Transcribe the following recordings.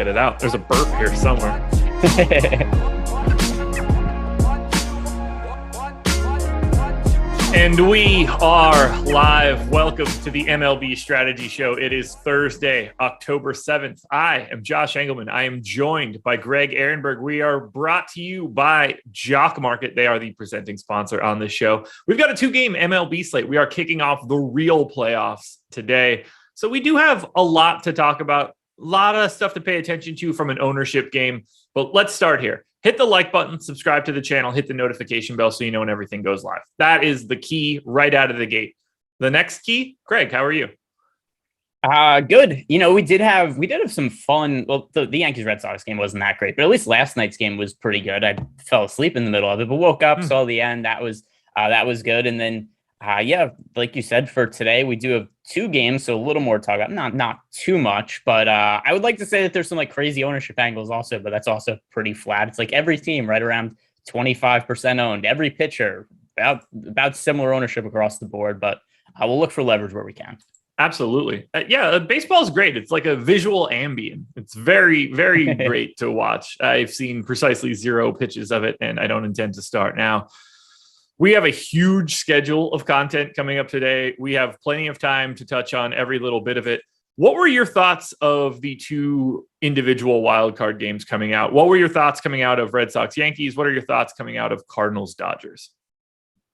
get it out. There's a burp here somewhere. And we are live. Welcome to the MLB Strategy Show. It is Thursday, October 7th. I am Josh Engelman. I am joined by Greg Ehrenberg. We are brought to you by Jock Market. They are the presenting sponsor on this show. We've got a two-game MLB slate. We are kicking off the real playoffs today. So we do have a lot to talk about, a lot of stuff to pay attention to from an ownership game. But let's start here. Hit the like button, subscribe to the channel, hit the notification bell so you know when everything goes live. That is the key right out of the gate. The next key, Greg, how are you? Good. You know, we did have some fun. Well, the Yankees Red Sox game wasn't that great, but at least last night's game was pretty good. I fell asleep in the middle of it, but woke up, saw the end. That was good. And then like you said, for today, we do have two games, so a little more talk about, not too much, but I would like to say that there's some like crazy ownership angles also, but that's also pretty flat. It's like every team right around 25% owned, every pitcher about similar ownership across the board, but we'll look for leverage where we can. Absolutely. Baseball is great. It's like a visual Ambien. It's very, very great to watch. I've seen precisely 0 pitches of it, and I don't intend to start now. We have a huge schedule of content coming up today. We have plenty of time to touch on every little bit of it. What were your thoughts of the two individual wildcard games coming out? What were your thoughts coming out of Red Sox Yankees? What are your thoughts coming out of Cardinals Dodgers?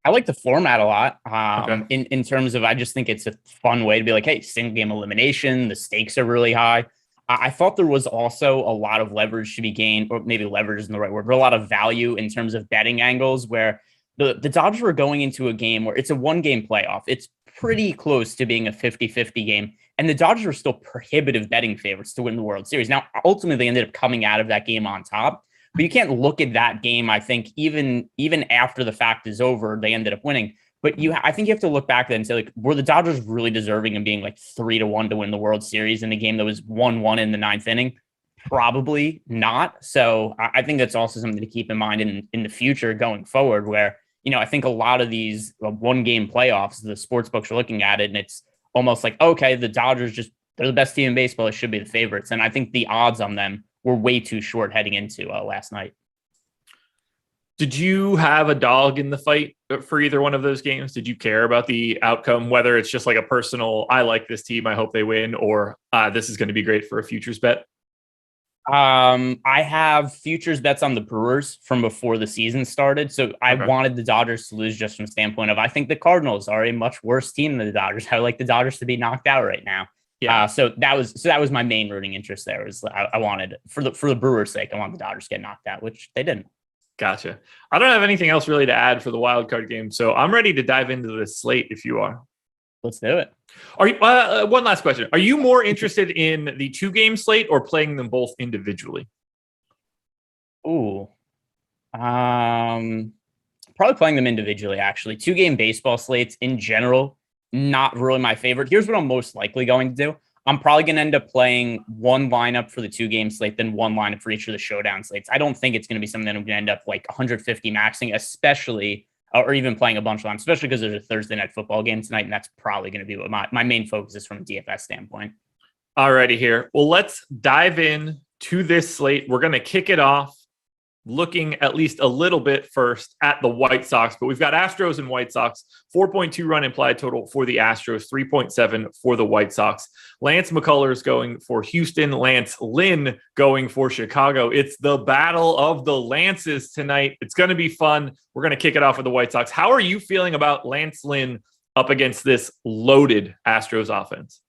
I like the format a lot in terms of, I just think it's a fun way to be like, hey, single game elimination. The stakes are really high. I thought there was also a lot of leverage to be gained, or maybe leverage isn't the right word, but a lot of value in terms of betting angles where the Dodgers were going into a game where it's a one-game playoff. It's pretty close to being a 50-50 game. And the Dodgers are still prohibitive betting favorites to win the World Series. Now, ultimately, they ended up coming out of that game on top. But you can't look at that game, I think, even after the fact is over, they ended up winning. But I think you have to look back then and say, like, were the Dodgers really deserving of being like 3-1 to win the World Series in a game that was 1-1 in the 9th inning? Probably not. So I think that's also something to keep in mind in the future going forward, where, you know, I think a lot of these one-game playoffs, the sports books are looking at it, and it's almost like, okay, the Dodgers they're the best team in baseball. It should be the favorites. And I think the odds on them were way too short heading into last night. Did you have a dog in the fight for either one of those games? Did you care about the outcome, whether it's just like a personal, I like this team, I hope they win, or this is going to be great for a futures bet? I have futures bets on the Brewers from before the season started. So I wanted the Dodgers to lose just from the standpoint of, I think the Cardinals are a much worse team than the Dodgers. I would like the Dodgers to be knocked out right now. Yeah. So that was my main rooting interest there. Was I wanted for the Brewers' sake, I want the Dodgers to get knocked out, which they didn't. Gotcha. I don't have anything else really to add for the wild card game, so I'm ready to dive into the slate if you are. Let's do it. Are you, one last question. Are you more interested in the 2-game slate or playing them both individually? Ooh. Probably playing them individually, actually. 2-game baseball slates in general, not really my favorite. Here's what I'm most likely going to do. I'm probably going to end up playing one lineup for the 2-game slate, then one lineup for each of the showdown slates. I don't think it's going to be something that I'm going to end up like 150 maxing, especially, or even playing a bunch of them, especially because there's a Thursday night football game tonight, and that's probably going to be what my main focus is from a DFS standpoint. All righty here. Well, let's dive in to this slate. We're going to kick it off looking at least a little bit first at the White Sox, but we've got Astros and White Sox, 4.2 run implied total for the Astros, 3.7 for the White Sox. Lance McCullers going for Houston, Lance Lynn going for Chicago. It's the battle of the Lances tonight. It's going to be fun. We're going to kick it off with the White Sox. How are you feeling about Lance Lynn up against this loaded Astros offense?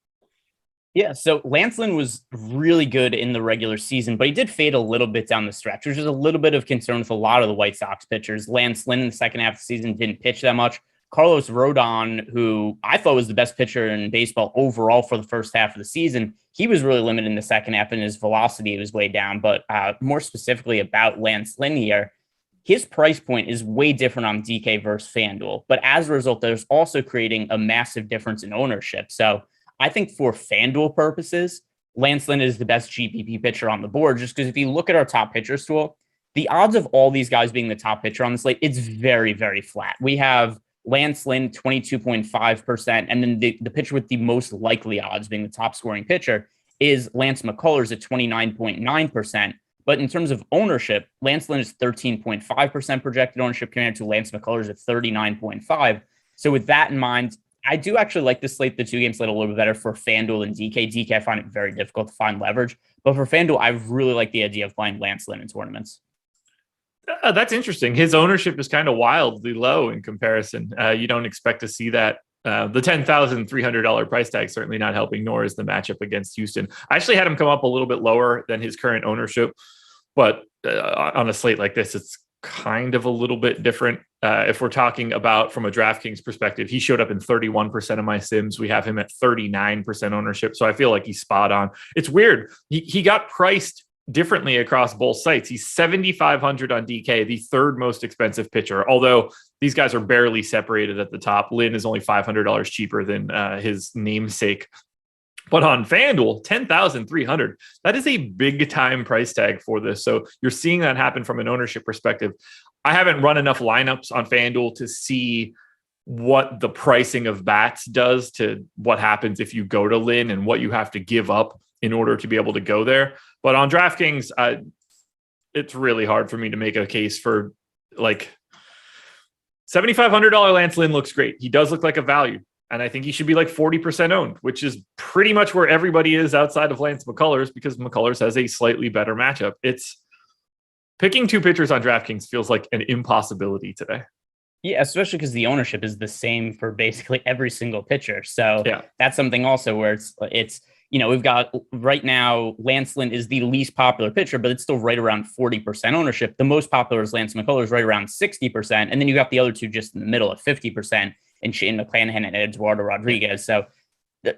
Yeah, so Lance Lynn was really good in the regular season, but he did fade a little bit down the stretch, which is a little bit of concern with a lot of the White Sox pitchers. Lance Lynn in the second half of the season didn't pitch that much. Carlos Rodon, who I thought was the best pitcher in baseball overall for the first half of the season, he was really limited in the second half, and his velocity was way down. But more specifically about Lance Lynn here, his price point is way different on DK versus FanDuel. But as a result, there's also creating a massive difference in ownership. So I think for FanDuel purposes, Lance Lynn is the best GPP pitcher on the board, just because if you look at our top pitchers tool, the odds of all these guys being the top pitcher on the slate, it's very, very flat. We have Lance Lynn, 22.5%, and then the pitcher with the most likely odds being the top scoring pitcher, is Lance McCullers at 29.9%. But in terms of ownership, Lance Lynn is 13.5% projected ownership compared to Lance McCullers at 39.5%. So with that in mind, I do actually like this slate, the 2-game slate, a little bit better for FanDuel and DK. DK, I find it very difficult to find leverage. But for FanDuel, I really like the idea of playing Lance Lynn in tournaments. That's interesting. His ownership is kind of wildly low in comparison. You don't expect to see that. The $10,300 price tag certainly not helping, nor is the matchup against Houston. I actually had him come up a little bit lower than his current ownership, but on a slate like this, it's kind of a little bit different. If we're talking about from a DraftKings perspective, he showed up in 31% of my sims. We have him at 39% ownership. So I feel like he's spot on. It's weird. He got priced differently across both sites. He's 7,500 on DK, the third most expensive pitcher, although these guys are barely separated at the top. Lynn is only $500 cheaper than his namesake. But on FanDuel, 10,300. That is a big time price tag for this. So you're seeing that happen from an ownership perspective. I haven't run enough lineups on FanDuel to see what the pricing of bats does to what happens if you go to Lynn and what you have to give up in order to be able to go there. But on DraftKings, it's really hard for me to make a case for like $7,500 Lance Lynn looks great. He does look like a value. And I think he should be like 40% owned, which is pretty much where everybody is outside of Lance McCullers, because McCullers has a slightly better matchup. It's picking two pitchers on DraftKings feels like an impossibility today. Yeah, especially because the ownership is the same for basically every single pitcher. So that's something also where it's we've got right now, Lance Lynn is the least popular pitcher, but it's still right around 40% ownership. The most popular is Lance McCullers, right around 60%. And then you got the other two just in the middle at 50%. And Shane McClanahan and Eduardo Rodriguez. So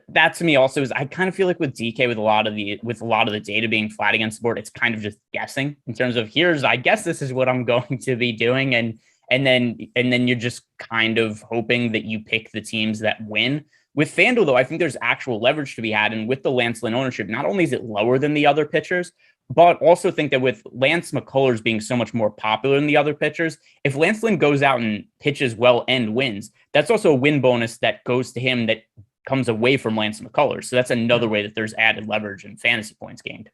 that to me also is, I kind of feel like with DK, with a lot of the data being flat against the board, it's kind of just guessing in terms of I guess this is what I'm going to be doing. And then you're just kind of hoping that you pick the teams that win. With FanDuel, though, I think there's actual leverage to be had. And with the Lance Lynn ownership, not only is it lower than the other pitchers, but also think that with Lance McCullers being so much more popular than the other pitchers, if Lance Lynn goes out and pitches well and wins, that's also a win bonus that goes to him that comes away from Lance McCullers. So that's another way that there's added leverage and fantasy points gained.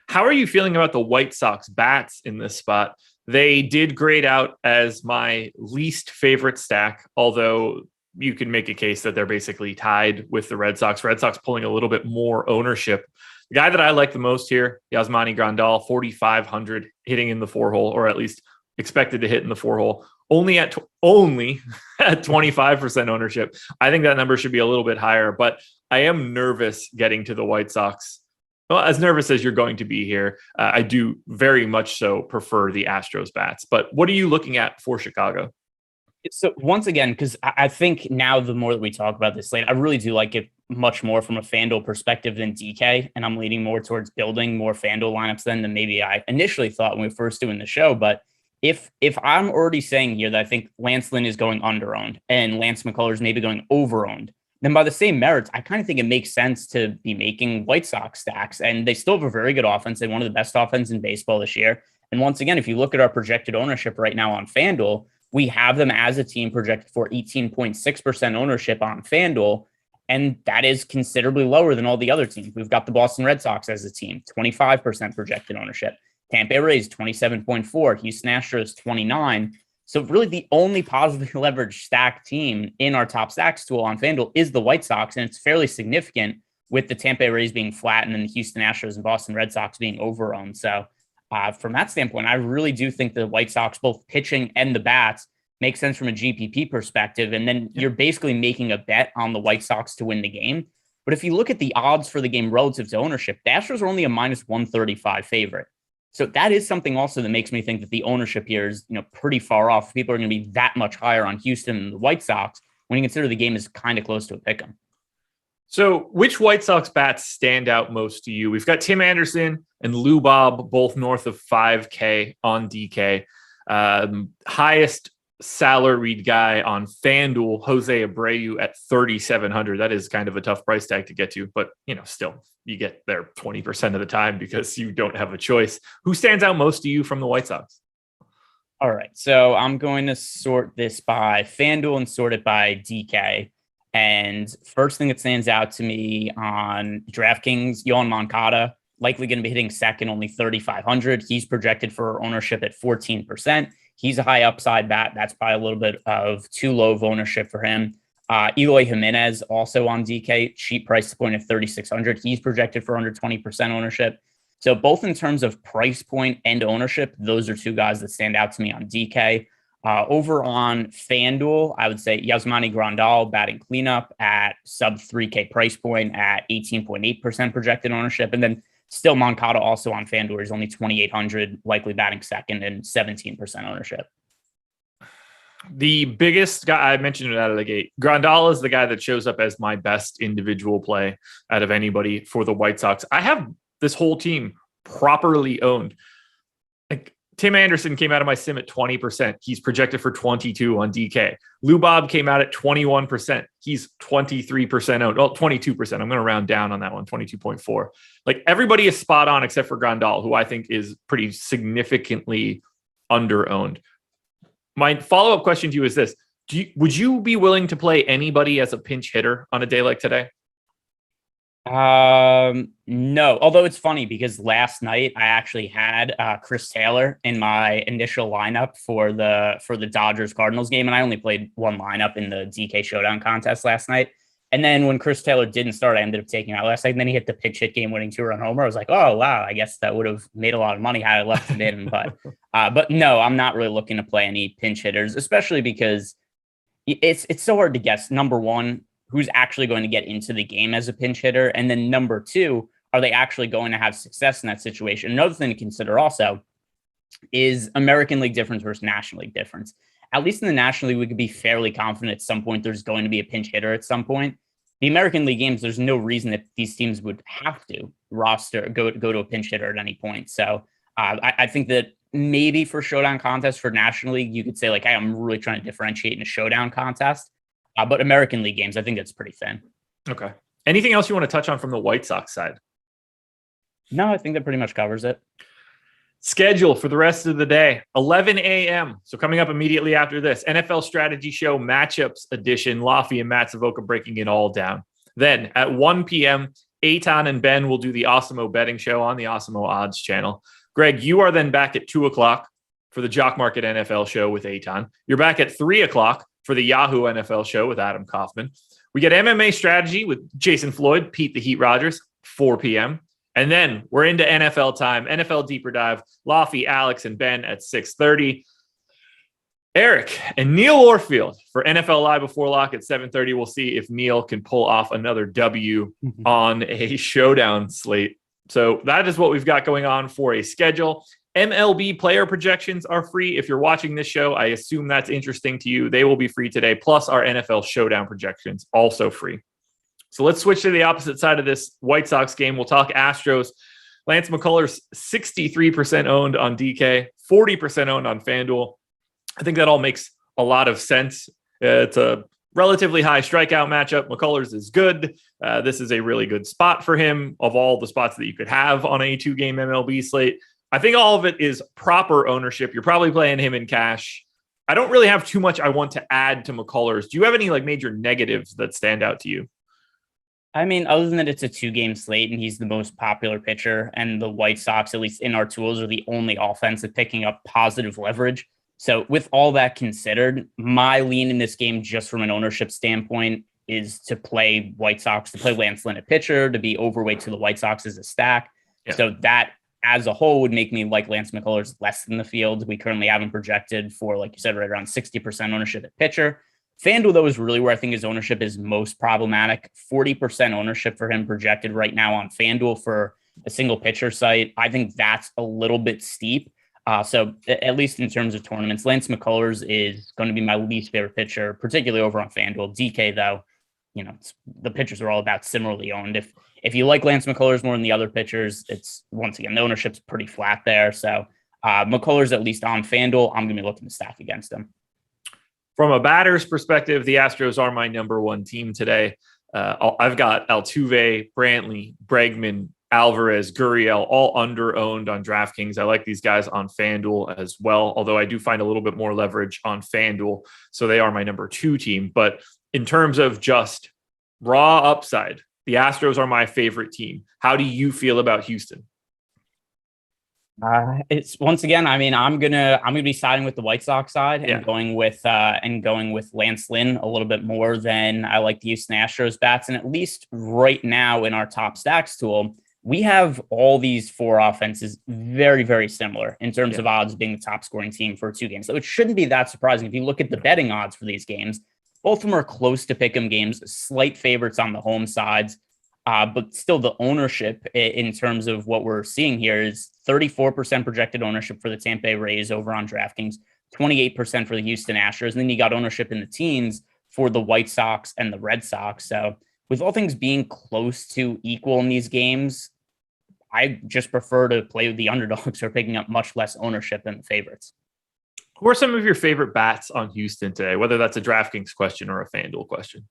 How are you feeling about the White Sox bats in this spot? They did grade out as my least favorite stack, although you can make a case that they're basically tied with the Red Sox. Red Sox pulling a little bit more ownership. The guy that I like the most here, Yasmani Grandal, 4,500 hitting in the 4-hole, or at least expected to hit in the 4-hole, only at 25% ownership. I think that number should be a little bit higher, but I am nervous getting to the White Sox. Well, as nervous as you're going to be here, I do very much so prefer the Astros bats. But what are you looking at for Chicago? So once again, because I think now the more that we talk about this slate, I really do like it much more from a FanDuel perspective than DK. And I'm leaning more towards building more FanDuel lineups than maybe I initially thought when we were first doing the show. But if I'm already saying here that I think Lance Lynn is going under-owned and Lance McCullers maybe going over-owned, then by the same merits, I kind of think it makes sense to be making White Sox stacks. And they still have a very good offense. They have one of the best offenses in baseball this year. And once again, if you look at our projected ownership right now on FanDuel, we have them as a team projected for 18.6% ownership on FanDuel. And that is considerably lower than all the other teams. We've got the Boston Red Sox as a team, 25% projected ownership. Tampa Bay Rays, 27.4. Houston Astros, 29. So really the only positively leveraged stack team in our top stacks tool on FanDuel is the White Sox. And it's fairly significant with the Tampa Bay Rays being flat and then the Houston Astros and Boston Red Sox being over-owned. So from that standpoint, I really do think the White Sox, both pitching and the bats, make sense from a GPP perspective. And then you're basically making a bet on the White Sox to win the game. But if you look at the odds for the game relative to ownership, the Astros are only a minus 135 favorite. So that is something also that makes me think that the ownership here is, pretty far off. People are going to be that much higher on Houston than the White Sox when you consider the game is kind of close to a pick 'em. So which White Sox bats stand out most to you? We've got Tim Anderson and Lou Bob, both north of 5K on DK. Highest salaried guy on FanDuel, Jose Abreu at 3,700. That is kind of a tough price tag to get to, but still you get there 20% of the time because you don't have a choice. Who stands out most to you from the White Sox? All right. So I'm going to sort this by FanDuel and sort it by DK. And first thing that stands out to me on DraftKings, Yohan Moncada, likely going to be hitting second, only 3,500. He's projected for ownership at 14%. He's a high upside bat. That's probably a little bit of too low of ownership for him. Eloy Jimenez, also on DK, cheap price point at 3,600. He's projected for under 20% ownership. So both in terms of price point and ownership, those are two guys that stand out to me on DK. Over on FanDuel, I would say Yasmani Grandal batting cleanup at sub 3K price point at 18.8% projected ownership. And then still Moncada also on FanDuel is only 2,800, likely batting second and 17% ownership. The biggest guy, I mentioned it out of the gate, Grandal is the guy that shows up as my best individual play out of anybody for the White Sox. I have this whole team properly owned. Like Tim Anderson came out of my sim at 20%. He's projected for 22 on DK. Lou Bob came out at 21%. He's 23% owned. Well, 22%. I'm going to round down on that one, 22.4. Like everybody is spot on except for Grandal, who I think is pretty significantly under-owned. My follow-up question to you is this. Would you be willing to play anybody as a pinch hitter on a day like today? No, although it's funny because last night I actually had Chris Taylor in my initial lineup for the Dodgers Cardinals game, and I only played one lineup in the DK Showdown contest last night. And then when Chris Taylor didn't start, I ended up taking him out last night. And then he hit the pitch hit game winning 2-run homer. I was like, oh wow, I guess that would have made a lot of money had I left him in. But no, I'm not really looking to play any pinch hitters, especially because it's so hard to guess. Number one, who's actually going to get into the game as a pinch hitter? And then number two, are they actually going to have success in that situation? Another thing to consider also is American League difference versus National League difference. At least in the National League, we could be fairly confident at some point there's going to be a pinch hitter at some point. The American League games, there's no reason that these teams would have to go to a pinch hitter at any point. So I think that maybe for showdown contest for National League, you could say like, hey, I'm really trying to differentiate in a showdown contest. But American League games, I think that's pretty thin. Okay. Anything else you want to touch on from the White Sox side? No, I think that pretty much covers it. Schedule for the rest of the day, 11 a.m. So coming up immediately after this, NFL Strategy Show Matchups Edition, Laffy and Matt Savoca breaking it all down. Then at 1 p.m., Eitan and Ben will do the Awesemo betting show on the Awesemo Odds channel. Greg, you are then back at 2 o'clock for the Jock Market NFL show with Eitan. You're back at 3 o'clock for the Yahoo NFL show with Adam Kaufman. We get MMA Strategy with Jason Floyd, Pete the Heat Rogers, 4 p.m. And then we're into NFL time, NFL Deeper Dive, Laffy, Alex, and Ben at 6:30. Eric and Neil Orfield for NFL Live Before Lock at 7:30. We'll see if Neil can pull off another W on a showdown slate. So that is what we've got going on for a schedule. MLB player projections are free. If you're watching this show, I assume that's interesting to you. They will be free today. Plus our NFL showdown projections also free. So let's switch to the opposite side of this White Sox game. We'll talk Astros. Lance McCullers, 63% owned on DK, 40% owned on FanDuel. I think that all makes a lot of sense. It's a relatively high strikeout matchup. McCullers is good. This is a really good spot for him of all the spots that you could have on a 2-game MLB slate. I think all of it is proper ownership. You're probably playing him in cash. I don't really have too much I want to add to McCullers. Do you have any like major negatives that stand out to you? I mean, other than that, it's a 2-game slate and he's the most popular pitcher, and the White Sox, at least in our tools, are the only offense at picking up positive leverage. So with all that considered, my lean in this game, just from an ownership standpoint, is to play White Sox, to play Lance Lynn at pitcher, to be overweight to the White Sox as a stack. Yeah. So that as a whole would make me like Lance McCullers less than the field. We currently have him projected for, like you said, right around 60% ownership at pitcher. FanDuel, though, is really where I think his ownership is most problematic. 40% ownership for him projected right now on FanDuel for a single pitcher site. I think that's a little bit steep. So at least in terms of tournaments, Lance McCullers is going to be my least favorite pitcher, particularly over on FanDuel. DK, though, you know, the pitchers are all about similarly owned. If you like Lance McCullers more than the other pitchers, it's, once again, the ownership's pretty flat there. So McCullers, at least on FanDuel, I'm going to be looking to stack against him. From a batter's perspective, the Astros are my number one team today. I've got Altuve, Brantley, Bregman, Alvarez, Gurriel, all under-owned on DraftKings. I like these guys on FanDuel as well, although I do find a little bit more leverage on FanDuel. So they are my number 2 team. But in terms of just raw upside, the Astros are my favorite team. How do you feel about Houston? It's once again, I mean, I'm gonna be siding with the White Sox side and going with Lance Lynn a little bit more than I like the Houston Astros bats. And at least right now in our top stacks tool, we have all these 4 offenses very, very similar in terms of odds being the top scoring team for 2 games. So it shouldn't be that surprising. If you look at the betting odds for these games, both of them are close to pick'em games, slight favorites on the home sides. But still the ownership in terms of what we're seeing here is 34% projected ownership for the Tampa Bay Rays over on DraftKings, 28% for the Houston Astros. And then you got ownership in the teens for the White Sox and the Red Sox. So with all things being close to equal in these games, I just prefer to play with the underdogs who are picking up much less ownership than the favorites. Who are some of your favorite bats on Houston today, whether that's a DraftKings question or a FanDuel question?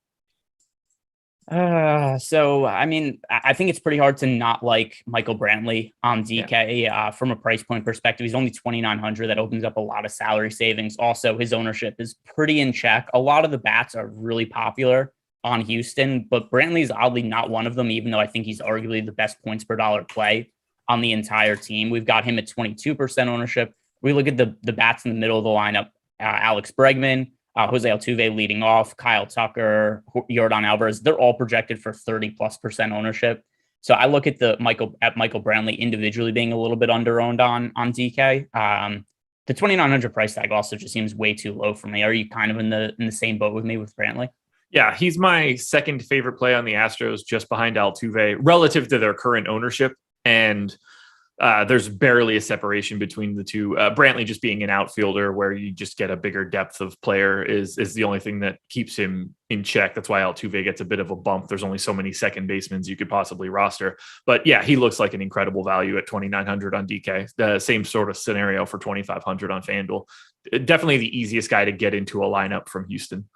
So, I mean, I think it's pretty hard to not like Michael Brantley on DK from a price point perspective. He's only 2,900. That opens up a lot of salary savings. Also, his ownership is pretty in check. A lot of the bats are really popular on Houston, but Brantley is oddly not one of them, even though I think he's arguably the best points per dollar play on the entire team. We've got him at 22% ownership. We look at the bats in the middle of the lineup, Alex Bregman, Jose Altuve leading off, Kyle Tucker, Yordan Alvarez. They're all projected for 30+% ownership. So I look at Michael Brantley individually being a little bit under-owned on DK. The 2,900 price tag also just seems way too low for me. Are you kind of in the same boat with me with Brantley? Yeah, he's my second favorite play on the Astros, just behind Altuve relative to their current ownership. And there's barely a separation between the two. Brantley just being an outfielder where you just get a bigger depth of player is the only thing that keeps him in check. That's why Altuve gets a bit of a bump. There's only so many second basemen you could possibly roster. But yeah, he looks like an incredible value at 2,900 on DK. The same sort of scenario for 2,500 on FanDuel. Definitely the easiest guy to get into a lineup from Houston.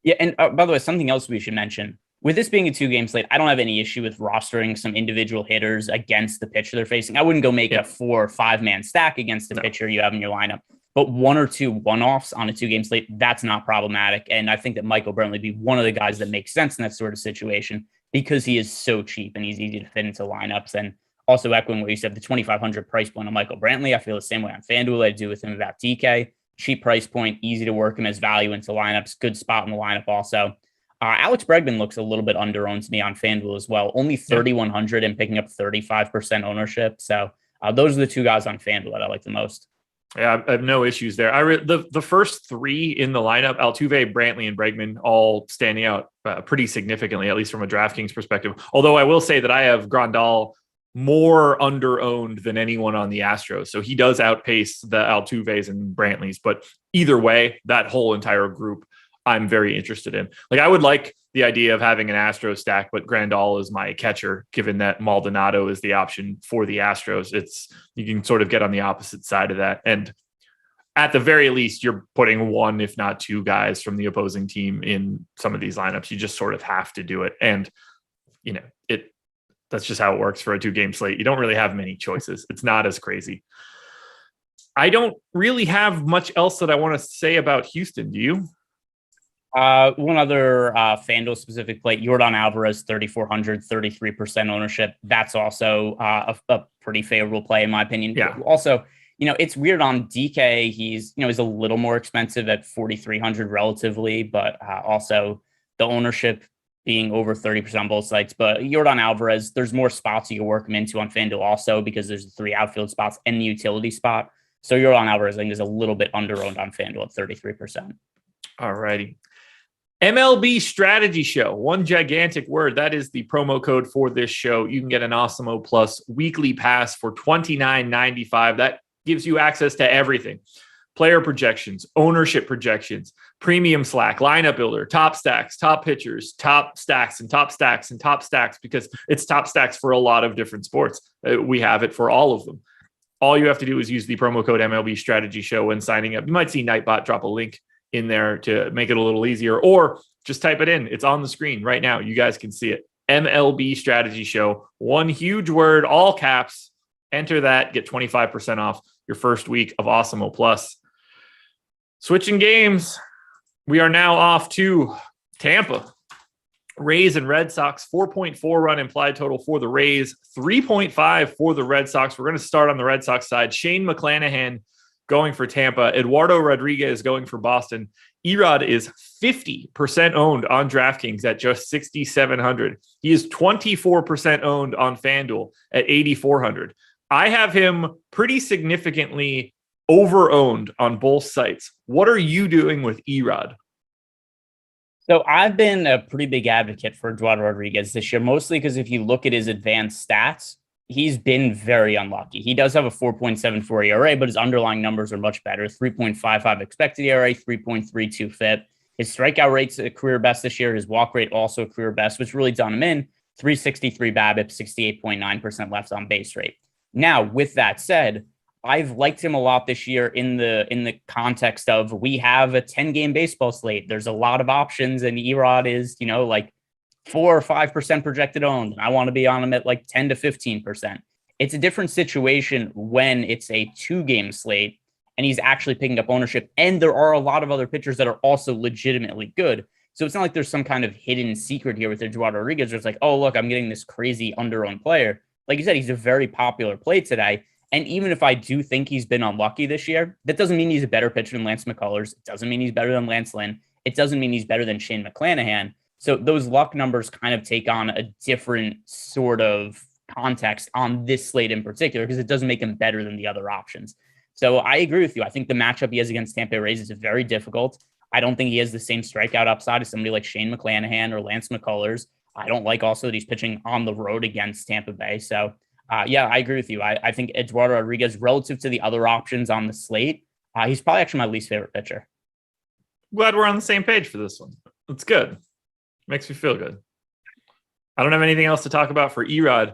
Yeah, and by the way, something else we should mention. With this being a 2-game slate, I don't have any issue with rostering some individual hitters against the pitcher they're facing. I wouldn't go make a 4 or 5-man stack against the pitcher you have in your lineup, but 1 or 2 one-offs on a 2-game slate, that's not problematic. And I think that Michael Brantley would be one of the guys that makes sense in that sort of situation because he is so cheap and he's easy to fit into lineups. And also echoing what you said, the 2,500 price point on Michael Brantley, I feel the same way on FanDuel I do with him about DK. Cheap price point, easy to work him as value into lineups, good spot in the lineup also. Alex Bregman looks a little bit under-owned to me on FanDuel as well. Only 3,100 and picking up 35% ownership. So those are the 2 guys on FanDuel that I like the most. Yeah, I have no issues there. The first 3 in the lineup, Altuve, Brantley, and Bregman, all standing out pretty significantly, at least from a DraftKings perspective. Although I will say that I have Grandal more under-owned than anyone on the Astros. So he does outpace the Altuves and Brantleys. But either way, that whole entire group I'm very interested in. Like, I would like the idea of having an Astros stack, but Grandal is my catcher, given that Maldonado is the option for the Astros. You can sort of get on the opposite side of that. And at the very least, you're putting 1, if not 2 guys from the opposing team in some of these lineups. You just sort of have to do it. And, that's just how it works for a 2-game slate. You don't really have many choices. It's not as crazy. I don't really have much else that I want to say about Houston. Do you? One other FanDuel specific play, Yordan Alvarez, 3,400, 33% ownership. That's also a pretty favorable play in my opinion. Yeah. Also, it's weird on DK. He's a little more expensive at 4,300 relatively, but also the ownership being over 30% on both sites. But Yordan Alvarez, there's more spots you can work him into on FanDuel also because there's the 3 outfield spots and the utility spot. So Yordan Alvarez, I think, is a little bit under-owned on FanDuel at 33%. All righty. MLB Strategy Show, one gigantic word. That is the promo code for this show. You can get an Awesemo Plus weekly pass for $29.95. That gives you access to everything. Player projections, ownership projections, premium Slack, lineup builder, top stacks, top pitchers, top stacks, and top stacks, and top stacks, because it's top stacks for a lot of different sports. We have it for all of them. All you have to do is use the promo code MLB Strategy Show when signing up. You might see Nightbot drop a link in there to make it a little easier, or just type it in. It's on the screen right now. You guys can see it. MLB strategy show. One huge word, all caps. Enter that, get 25% off your first week of Awesemo Plus. Switching games, we are now off to Tampa. Rays and Red Sox, 4.4 run implied total for the Rays, 3.5 for the Red Sox. We're going to start on the Red Sox side. Shane Mcclanahan going for Tampa. Eduardo Rodriguez going for Boston. Erod is 50% owned on DraftKings at just 6,700. He is 24% owned on FanDuel at 8,400. I have him pretty significantly over-owned on both sites. What are you doing with Erod? So I've been a pretty big advocate for Eduardo Rodriguez this year, mostly because if you look at his advanced stats, he's been very unlucky. He does have a 4.74 ERA, but his underlying numbers are much better. 3.55 expected ERA, 3.32 FIP. His strikeout rate's a career best this year. His walk rate also a career best, which really done him in. 363 BABIP, 68.9% left on base rate. Now, with that said, I've liked him a lot this year in the context of we have a 10-game baseball slate. There's a lot of options, and Erod is, like 4 or 5% projected owned. I want to be on him at like 10 to 15%. It's a different situation when it's a 2-game slate and he's actually picking up ownership. And there are a lot of other pitchers that are also legitimately good. So it's not like there's some kind of hidden secret here with Eduardo Rodriguez where it's like, oh, look, I'm getting this crazy under-owned player. Like you said, he's a very popular play today. And even if I do think he's been unlucky this year, that doesn't mean he's a better pitcher than Lance McCullers. It doesn't mean he's better than Lance Lynn. It doesn't mean he's better than Shane Mcclanahan. So those luck numbers kind of take on a different sort of context on this slate in particular, because it doesn't make him better than the other options. So I agree with you. I think the matchup he has against Tampa Bay Rays is very difficult. I don't think he has the same strikeout upside as somebody like Shane Mcclanahan or Lance McCullers. I don't like also that he's pitching on the road against Tampa Bay. So yeah, I agree with you. I think Eduardo Rodriguez, relative to the other options on the slate, he's probably actually my least favorite pitcher. Glad we're on the same page for this one. It's good. Makes me feel good. I don't have anything else to talk about for Erod.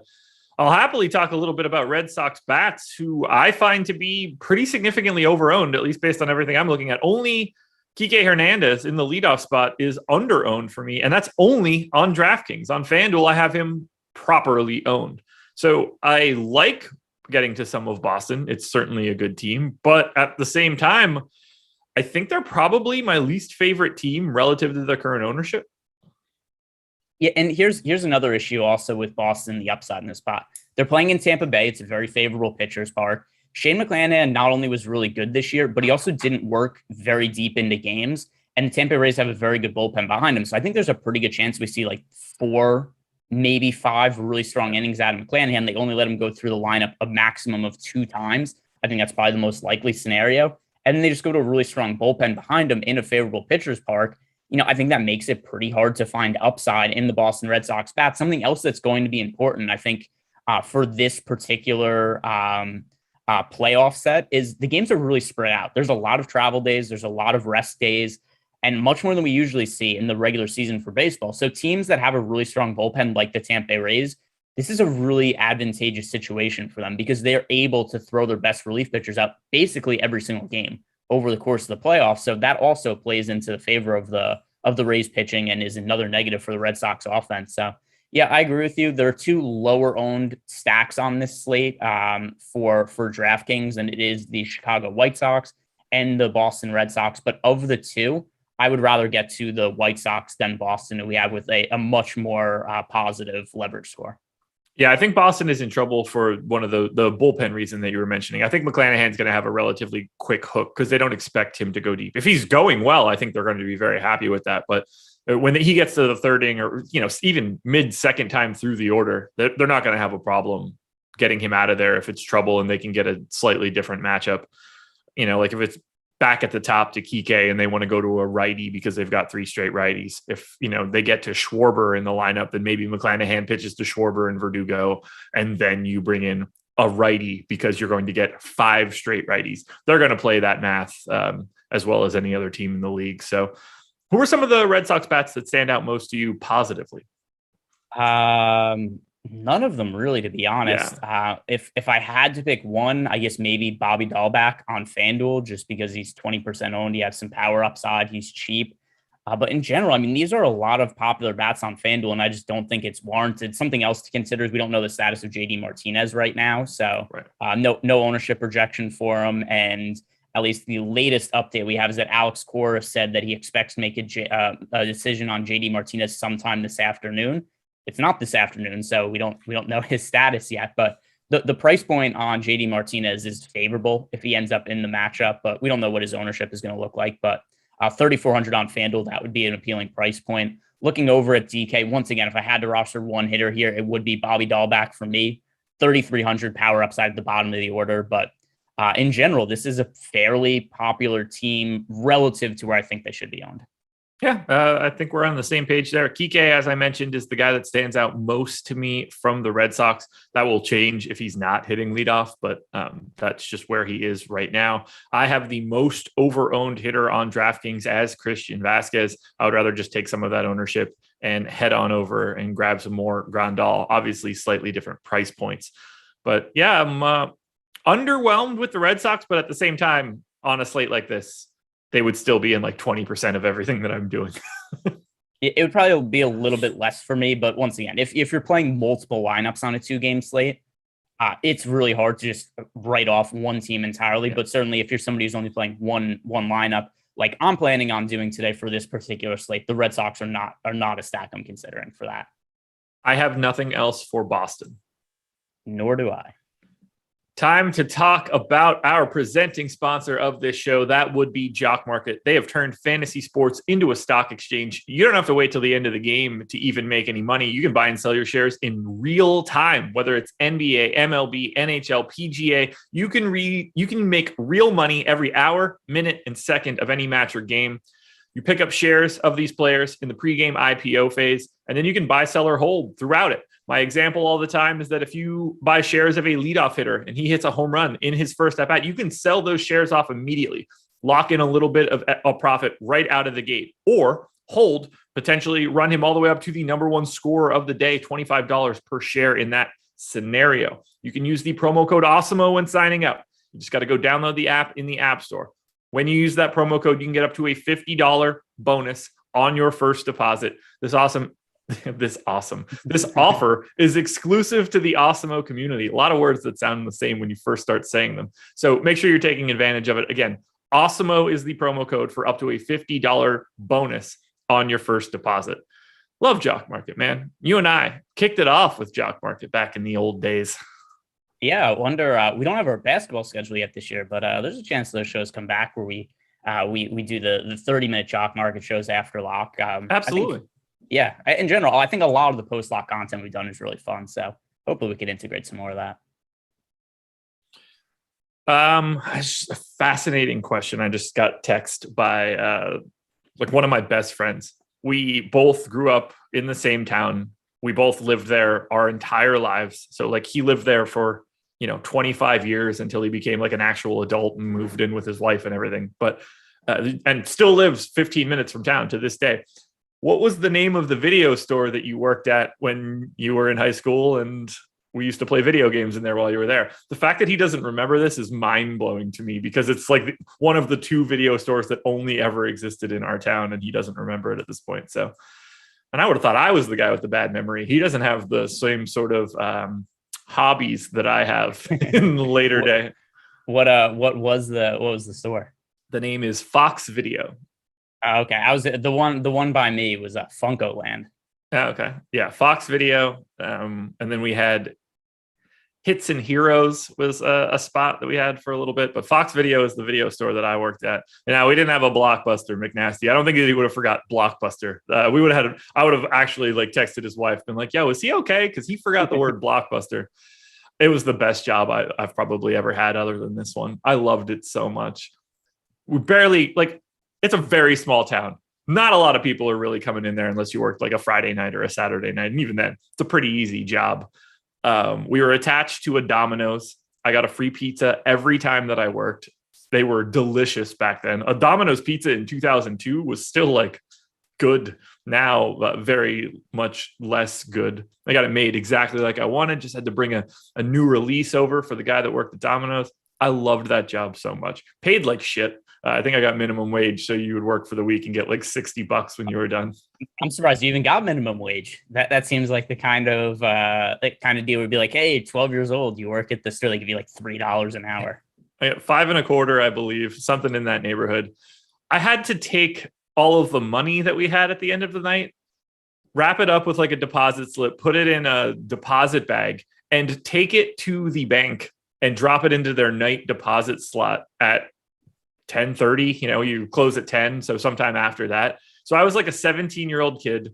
I'll happily talk a little bit about Red Sox Bats, who I find to be pretty significantly overowned, at least based on everything I'm looking at. Only Kike Hernandez in the leadoff spot is underowned for me, and that's only on DraftKings. On FanDuel, I have him properly owned. So I like getting to some of Boston. It's certainly a good team, but at the same time, I think they're probably my least favorite team relative to their current ownership. Yeah, and here's another issue also with Boston, the upside in this spot. They're playing in Tampa Bay. It's a very favorable pitcher's park. Shane Mcclanahan not only was really good this year, but he also didn't work very deep into games. And the Tampa Bay Rays have a very good bullpen behind him. So I think there's a pretty good chance we see like 4, maybe 5 really strong innings out of Mcclanahan. They only let him go through the lineup a maximum of 2 times. I think that's probably the most likely scenario. And then they just go to a really strong bullpen behind him in a favorable pitcher's park. I think that makes it pretty hard to find upside in the Boston Red Sox bats. Something else that's going to be important, I think, for this particular playoff set is the games are really spread out. There's a lot of travel days. There's a lot of rest days, and much more than we usually see in the regular season for baseball. So teams that have a really strong bullpen like the Tampa Bay Rays, this is a really advantageous situation for them because they're able to throw their best relief pitchers out basically every single game over the course of the playoffs. So that also plays into the favor of the Rays pitching and is another negative for the Red Sox offense. So yeah, I agree with you. There are 2 lower owned stacks on this slate for DraftKings, and it is the Chicago White Sox and the Boston Red Sox. But of the 2, I would rather get to the White Sox than Boston, who we have with a much more positive leverage score. Yeah, I think Boston is in trouble for one of the bullpen reason that you were mentioning. I think McClanahan's going to have a relatively quick hook because they don't expect him to go deep. If he's going well, I think they're going to be very happy with that. But when he gets to the third inning or, even mid-second time through the order, they're not going to have a problem getting him out of there if it's trouble and they can get a slightly different matchup. Like if it's back at the top to Kike and they want to go to a righty because they've got 3 straight righties. If, they get to Schwarber in the lineup, then maybe McClanahan pitches to Schwarber and Verdugo, and then you bring in a righty because you're going to get 5 straight righties. They're going to play that math as well as any other team in the league. So who are some of the Red Sox bats that stand out most to you positively? None of them really, to be honest. Yeah. If I had to pick one, I guess maybe Bobby Dahlback on FanDuel, just because he's 20% owned. He has some power upside. He's cheap. But in general, I mean, these are a lot of popular bats on FanDuel, and I just don't think it's warranted. Something else to consider is we don't know the status of JD Martinez right now. So no ownership projection for him. And at least the latest update we have is that Alex Cora said that he expects to make a decision on JD Martinez sometime this afternoon. It's not this afternoon, so we don't know his status yet. But the price point on JD Martinez is favorable if he ends up in the matchup, but we don't know what his ownership is going to look like. But 3,400 on FanDuel, that would be an appealing price point. Looking over at DK, once again, if I had to roster one hitter here, it would be Bobby Dahlback for me. 3,300 power upside at the bottom of the order. But in general, this is a fairly popular team relative to where I think they should be owned. Yeah, I think we're on the same page there. Kike, as I mentioned, is the guy that stands out most to me from the Red Sox. That will change if he's not hitting leadoff, but that's just where he is right now. I have the most over-owned hitter on DraftKings as Christian Vasquez. I would rather just take some of that ownership and head on over and grab some more Grandal, obviously slightly different price points. But yeah, I'm underwhelmed with the Red Sox, but at the same time, on a slate like this, they would still be in like 20% of everything that I'm doing. It would probably be a little bit less for me. But once again, if you're playing multiple lineups on a 2-game slate, it's really hard to just write off one team entirely. Yeah. But certainly if you're somebody who's only playing one lineup, like I'm planning on doing today for this particular slate, the Red Sox are not a stack I'm considering for that. I have nothing else for Boston. Nor do I. Time to talk about our presenting sponsor of this show. That would be Jock Market. They have turned fantasy sports into a stock exchange. You don't have to wait till the end of the game to even make any money. You can buy and sell your shares in real time, whether it's NBA, MLB, NHL, PGA. You can make real money every hour, minute, and second of any match or game. You pick up shares of these players in the pregame IPO phase, and then you can buy, sell, or hold throughout it. My example all the time is that if you buy shares of a leadoff hitter and he hits a home run in his first at bat, you can sell those shares off immediately, lock in a little bit of a profit right out of the gate, or hold, potentially run him all the way up to the number one scorer of the day, $25 per share in that scenario. You can use the promo code Awesemo when signing up. You just got to go download the app in the App Store. When you use that promo code, you can get up to a $50 bonus on your first deposit. This offer is exclusive to the Awesemo community. A lot of words that sound the same when you first start saying them. So make sure you're taking advantage of it. Again, Awesemo is the promo code for up to a $50 bonus on your first deposit. Love Jock Market, man. You and I kicked it off with Jock Market back in the old days. Yeah, I wonder. We don't have our basketball schedule yet this year, but there's a chance those shows come back where we do the 30-minute Jock Market shows after lock. Absolutely. Yeah, in general, I think a lot of the post-lock content we've done is really fun. So hopefully we can integrate some more of that. It's a fascinating question. I just got text by like one of my best friends. We both grew up in the same town. We both lived there our entire lives. So like he lived there for 25 years until he became like an actual adult and moved in with his wife and everything. But and still lives 15 minutes from town to this day. What was the name of the video store that you worked at when you were in high school and we used to play video games in there while you were there? The fact that he doesn't remember this is mind-blowing to me because it's like one of the 2 video stores that only ever existed in our town and he doesn't remember it at this point. So, and I would have thought I was the guy with the bad memory. He doesn't have the same sort of hobbies that I have in the later day. What was the store? The name is Fox Video. Okay, I was the one by me was Funko Land. Okay, yeah, Fox Video, and then we had Hits and Heroes was a spot that we had for a little bit, but Fox Video is the video store that I worked at. And now we didn't have a Blockbuster, McNasty. I don't think he would have forgot Blockbuster. I would have actually like texted his wife, been like, "Yo, is he okay?" Because he forgot the word Blockbuster. It was the best job I've probably ever had, other than this one. I loved it so much. We barely it's a very small town. Not a lot of people are really coming in there unless you worked like a Friday night or a Saturday night. And even then, it's a pretty easy job. We were attached to a Domino's. I got a free pizza every time that I worked. They were delicious back then. A Domino's pizza in 2002 was still like good. Now, very much less good. I got it made exactly like I wanted. Just had to bring a new release over for the guy that worked at Domino's. I loved that job so much. Paid like shit. I think I got minimum wage, so you would work for the week and get like $60 when you were done. I'm surprised you even got minimum wage. That seems like the kind of deal would be like, hey, 12 years old, you work at the store, they give you like $3 an hour. I got $5.25, I believe, something in that neighborhood. I had to take all of the money that we had at the end of the night, wrap it up with like a deposit slip, put it in a deposit bag, and take it to the bank and drop it into their night deposit slot at 10:30. You close at 10, so sometime after that. So I was like a 17-year-old kid.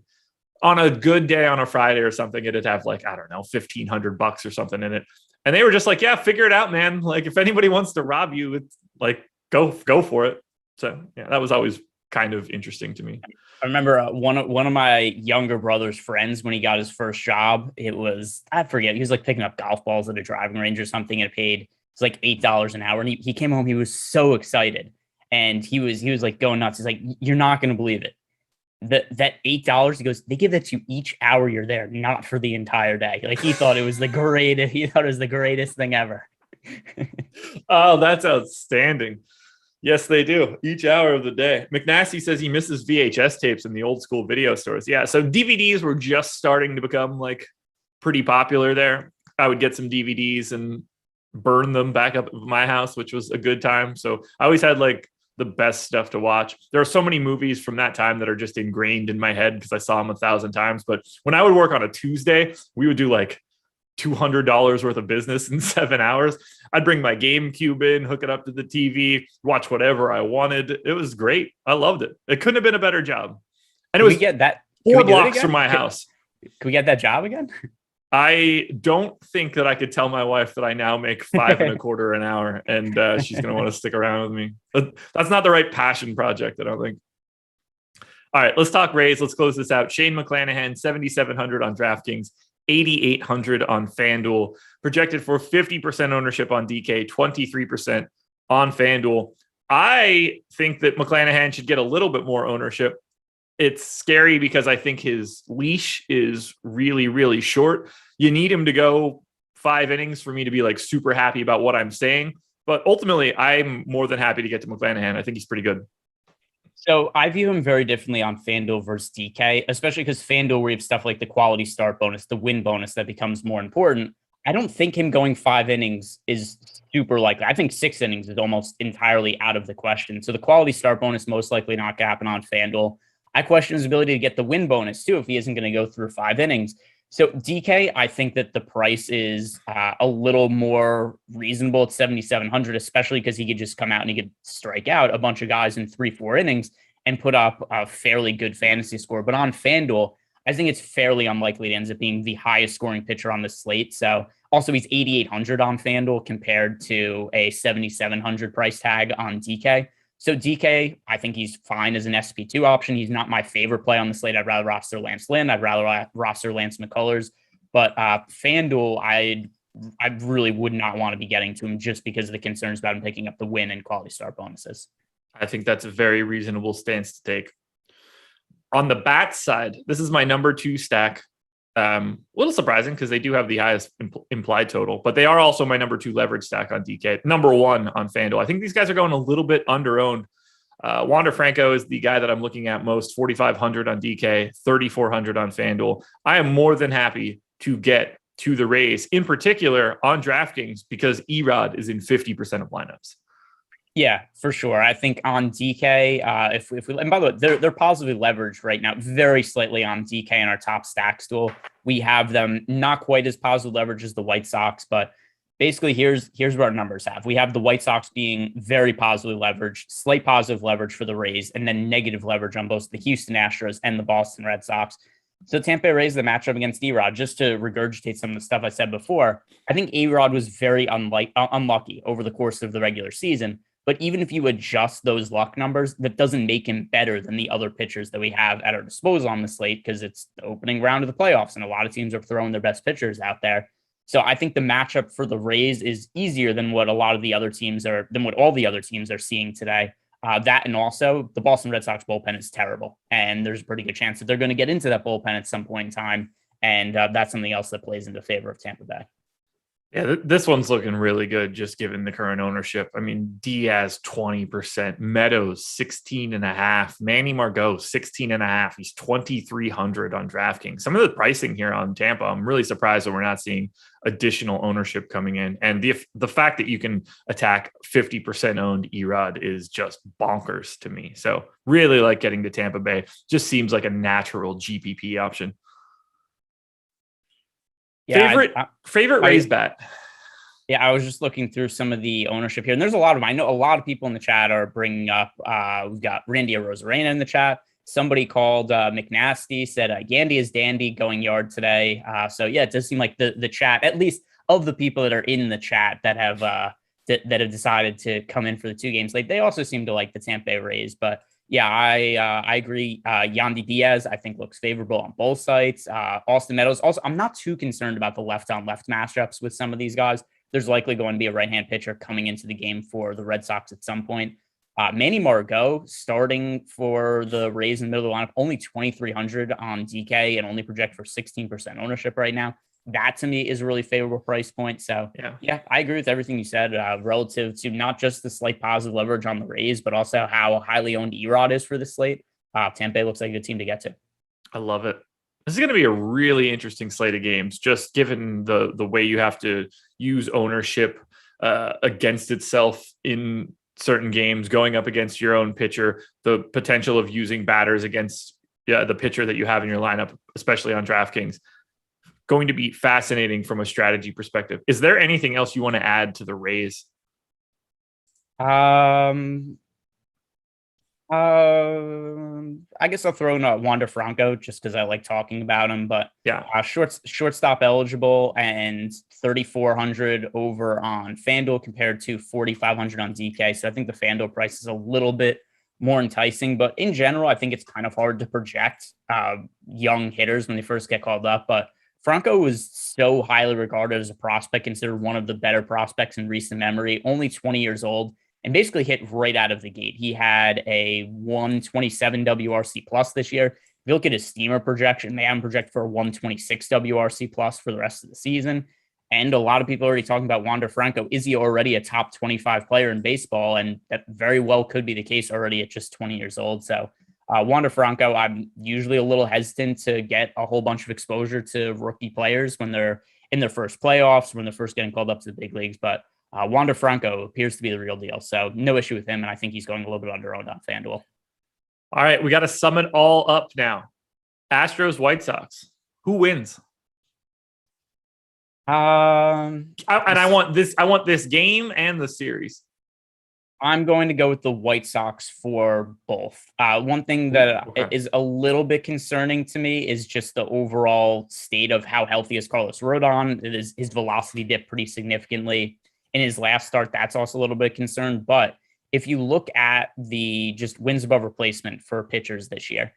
On a good day on a Friday or something, it'd have like, I don't know, $1,500 or something in it. And they were just like, yeah, figure it out, man. Like, if anybody wants to rob you, it's like, go for it. So yeah, that was always kind of interesting to me. I remember one of my younger brother's friends, when he got his first job, I forget, he was like picking up golf balls at a driving range or something, and it's like $8 an hour. And he came home, he was so excited. And he was like going nuts. He's like, you're not going to believe it. That $8, he goes, they give that to you each hour you're there, not for the entire day. Like, he thought it was the greatest thing ever. Oh, that's outstanding. Yes, they do. Each hour of the day. McNasty says he misses VHS tapes in the old school video stores. Yeah, so DVDs were just starting to become like pretty popular there. I would get some DVDs and burn them back up at my house, which was a good time. So I always had like the best stuff to watch. There are so many movies from that time that are just ingrained in my head because I saw them 1,000 times. But when I would work on a Tuesday, we would do like $200 worth of business in 7 hours. I'd bring my GameCube in, hook it up to the TV, watch whatever I wanted. It was great. I loved it. It couldn't have been a better job. And it was get that 4 blocks from my house. Can we get that job again? I don't think that I could tell my wife that I now make $5.25 an hour, and she's going to want to stick around with me. That's not the right passion project, I don't think. All right, let's talk Rays. Let's close this out. Shane McClanahan, 7,700 on DraftKings, 8,800 on FanDuel, projected for 50% ownership on DK, 23% on FanDuel. I think that McClanahan should get a little bit more ownership. It's scary because I think his leash is really, really short. You need him to go 5 innings for me to be like super happy about what I'm saying. But ultimately, I'm more than happy to get to McClanahan. I think he's pretty good. So I view him very differently on FanDuel versus DK, especially because FanDuel, where you have stuff like the quality start bonus, the win bonus that becomes more important. I don't think him going 5 innings is super likely. I think 6 innings is almost entirely out of the question. So the quality start bonus most likely not going to happen on FanDuel. I question his ability to get the win bonus too if he isn't going to go through 5 innings. So DK, I think that the price is a little more reasonable at 7,700, especially because he could just come out and he could strike out a bunch of guys in 3-4 innings and put up a fairly good fantasy score. But on FanDuel, I think it's fairly unlikely to end up being the highest scoring pitcher on the slate. So also he's 8,800 on FanDuel compared to a 7,700 price tag on DK. So DK, I think he's fine as an SP2 option. He's not my favorite play on the slate. I'd rather roster Lance Lynn. I'd rather roster Lance McCullers. But FanDuel, I really would not want to be getting to him just because of the concerns about him picking up the win and quality start bonuses. I think that's a very reasonable stance to take. On the Bats side, this is my number 2 stack. A little surprising because they do have the highest implied total, but they are also my number 2 leverage stack on DK, number 1 on FanDuel. I think these guys are going a little bit under-owned. Wander Franco is the guy that I'm looking at most, 4,500 on DK, 3,400 on FanDuel. I am more than happy to get to the Rays, in particular on DraftKings, because Erod is in 50% of lineups. Yeah, for sure. I think on DK, if we, and by the way, they're positively leveraged right now, very slightly on DK in our top stacks tool. We have them not quite as positive leverage as the White Sox, but basically here's what our numbers have. We have the White Sox being very positively leveraged, slight positive leverage for the Rays, and then negative leverage on both the Houston Astros and the Boston Red Sox. So Tampa Bay Rays, the matchup against Erod, just to regurgitate some of the stuff I said before, I think Erod was very unlucky over the course of the regular season. But even if you adjust those luck numbers, that doesn't make him better than the other pitchers that we have at our disposal on the slate because it's the opening round of the playoffs and a lot of teams are throwing their best pitchers out there. So I think the matchup for the Rays is easier than what all the other teams are seeing today. That and also the Boston Red Sox bullpen is terrible. And there's a pretty good chance that they're going to get into that bullpen at some point in time. And that's something else that plays into favor of Tampa Bay. Yeah, this one's looking really good just given the current ownership. I mean, Diaz 20%, Meadows 16.5, Manny Margot 16.5. He's 2,300 on DraftKings. Some of the pricing here on Tampa, I'm really surprised that we're not seeing additional ownership coming in. And the fact that you can attack 50% owned Erod is just bonkers to me. So really like getting to Tampa Bay. Just seems like a natural GPP option. Yeah, favorite raised bat. Yeah, I was just looking through some of the ownership here, and there's a lot of them. I know a lot of people in the chat are bringing up. We've got Randy Rosarena in the chat. Somebody called McNasty said Yandy is dandy going yard today. So yeah, it does seem like the chat, at least of the people that are in the chat that have that have decided to come in for the two games, like they also seem to like the Tampa Bay Rays. But yeah, I agree. Yandy Diaz, I think, looks favorable on both sides. Austin Meadows. Also, I'm not too concerned about the left-on-left matchups with some of these guys. There's likely going to be a right-hand pitcher coming into the game for the Red Sox at some point. Manny Margot starting for the Rays in the middle of the lineup, only 2,300 on DK and only project for 16% ownership right now. That to me is a really favorable price point. So yeah, I agree with everything you said relative to not just the slight positive leverage on the Rays, but also how highly owned Erod is for the slate. Tampa Bay looks like a good team to get to. I love it. This is going to be a really interesting slate of games, just given the way you have to use ownership against itself in certain games, going up against your own pitcher, the potential of using batters against the pitcher that you have in your lineup, especially on DraftKings. Going to be fascinating from a strategy perspective. Is there anything else you want to add to the Rays? I guess I'll throw in Wander Franco just because I like talking about him. But yeah, shortstop eligible and 3,400 over on FanDuel compared to 4,500 on DK. So I think the FanDuel price is a little bit more enticing. But in general, I think it's kind of hard to project young hitters when they first get called up. But Franco was so highly regarded as a prospect, considered one of the better prospects in recent memory, only 20 years old, and basically hit right out of the gate. He had a 127 WRC plus this year. If you look at his steamer projection, they have him projected for a 126 WRC plus for the rest of the season. And a lot of people are already talking about Wander Franco. Is he already a top 25 player in baseball? And that very well could be the case already at just 20 years old. So Wander Franco, I'm usually a little hesitant to get a whole bunch of exposure to rookie players when they're in their first playoffs, when they're first getting called up to the big leagues. But Wander Franco appears to be the real deal. So no issue with him. And I think he's going a little bit under-owned on FanDuel. All right, we got to sum it all up now. Astros, White Sox. Who wins? I want this game and the series. I'm going to go with the White Sox for both. One thing that is a little bit concerning to me is just the overall state of how healthy is Carlos Rodon. His velocity dipped pretty significantly in his last start. That's also a little bit of concern. But if you look at the just wins above replacement for pitchers this year,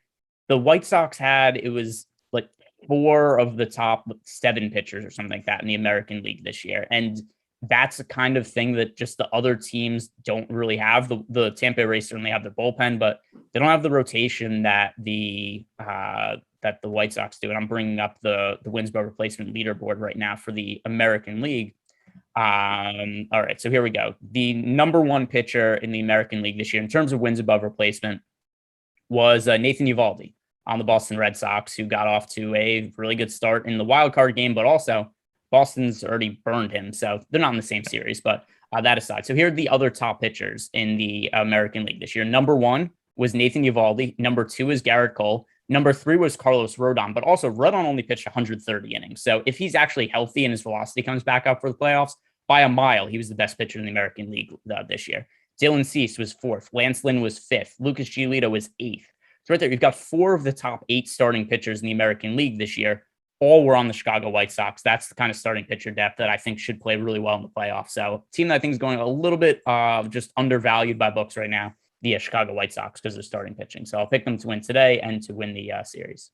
the White Sox it was like 4 of the top 7 pitchers or something like that in the American League this year. And that's the kind of thing that just the other teams don't really have. The Tampa Bay Rays certainly have the bullpen, but they don't have the rotation that the White Sox do. And I'm bringing up the wins above replacement leaderboard right now for the American League. All right, so here we go. The number 1 pitcher in the American League this year in terms of wins above replacement was Nathan Eovaldi on the Boston Red Sox, who got off to a really good start in the wild card game, but also Boston's already burned him, so they're not in the same series. But that aside, so here are the other top pitchers in the American League this year. Number 1 was Nathan Eovaldi. Number 2 is Garrett Cole. Number 3 was Carlos Rodon, but also Rodon only pitched 130 innings. So if he's actually healthy and his velocity comes back up for the playoffs, by a mile, he was the best pitcher in the American League this year. Dylan Cease was 4th. Lance Lynn was 5th. Lucas Giolito was 8th. So right there, you've got 4 of the top 8 starting pitchers in the American League this year. All were on the Chicago White Sox. That's the kind of starting pitcher depth that I think should play really well in the playoffs. So team that I think is going a little bit just undervalued by books right now, the Chicago White Sox, because they're starting pitching. So I'll pick them to win today and to win the series.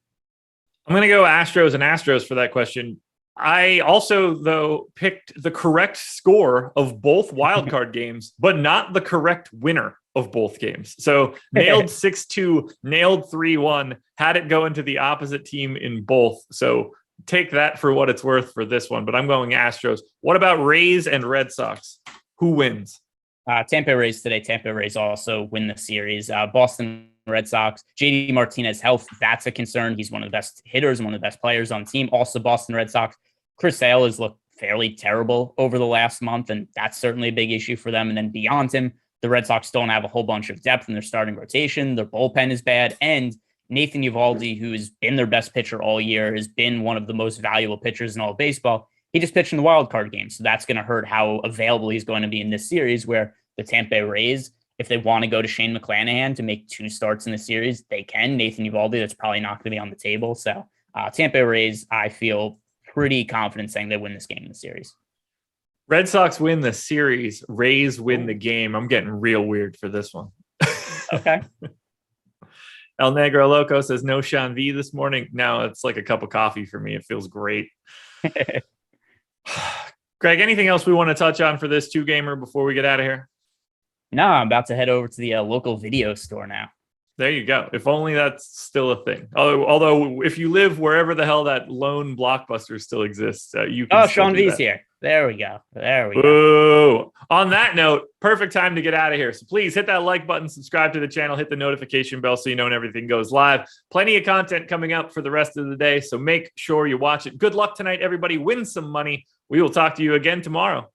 I'm going to go Astros for that question. I also, though, picked the correct score of both wildcard games, but not the correct winner of both games. So nailed 6-2, nailed 3-1, had it go into the opposite team in both. So take that for what it's worth for this one, but I'm going Astros. What about Rays and Red Sox? Who wins? Tampa Rays today. Tampa Rays also win the series. Boston Red Sox, JD Martinez health, that's a concern. He's one of the best hitters, one of the best players on the team. Also, Boston Red Sox, Chris Sale has looked fairly terrible over the last month, and that's certainly a big issue for them. And then beyond him, the Red Sox don't have a whole bunch of depth in their starting rotation. Their bullpen is bad, and Nathan Eovaldi, who has been their best pitcher all year, has been one of the most valuable pitchers in all of baseball. He just pitched in the wild card game, so that's going to hurt how available he's going to be in this series, where the Tampa Rays, if they want to go to Shane McClanahan to make 2 starts in the series, they can. Nathan Eovaldi, that's probably not going to be on the table. So Tampa Rays, I feel pretty confident saying they win this game in the series. Red Sox win the series. Rays win the game. I'm getting real weird for this one. Okay. El Negro Loco says no Sean V this morning. Now it's like a cup of coffee for me. It feels great. Greg, anything else we want to touch on for this 2-gamer before we get out of here? No, I'm about to head over to the local video store now. There you go. If only that's still a thing. Although if you live wherever the hell that lone Blockbuster still exists, you can. Oh, Sean V's here. There we go. Ooh. On that note, perfect time to get out of here. So please hit that like button, subscribe to the channel, hit the notification bell so you know when everything goes live. Plenty of content coming up for the rest of the day, so make sure you watch it. Good luck tonight, everybody. Win some money. We will talk to you again tomorrow.